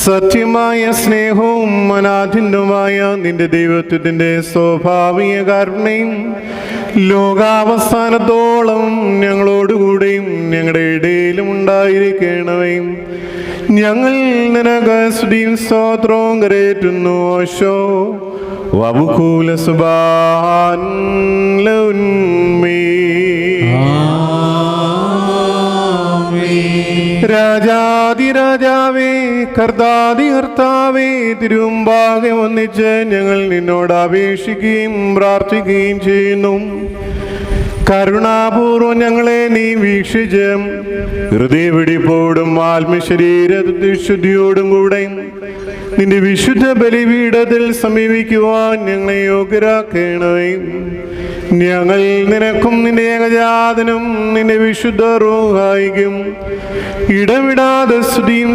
സത്യമായ സ്നേഹവും അനാഥിന്യമായ നിന്റെ ദൈവത്വത്തിന്റെ സ്വാഭാവിക കരുണയും ലോകാവസാനത്തോളം ഞങ്ങളോടുകൂടെയും ഞങ്ങളുടെ ഇടയിലും ഉണ്ടായിരിക്കണമേ. ഞങ്ങൾ നിനക്ക് സ്തുതിയും സ്തോത്രവും കരേറ്റുന്നു. ഓശോ വബുകൂല സുബാൻ രാജാതിരാജാവേ, കർത്താതി കർത്താവേ, തിരുമുമ്പാകെ ഒന്നിച്ച് ഞങ്ങൾ നിന്നോട് അപേക്ഷിക്കുകയും പ്രാർത്ഥിക്കുകയും ചെയ്യുന്നു. കരുണാപൂർവം ഞങ്ങളെ നീ വീക്ഷിച്ച് ഹൃദയപിടിപ്പോടും ആത്മശരീരശുദ്ധിയോടും കൂടെ നിന്റെ വിശുദ്ധ ബലിപീഠത്തിൽ സമീപിക്കുവാൻ ഞങ്ങളെ യോഗ്യരാക്കണമേ. ഞങ്ങൾ നിനക്കും നിന്റെ ഏകജാതനും നിന്റെ വിശുദ്ധ റൂഹായിക്കും ഇടവിടാതെ സ്തുതിയും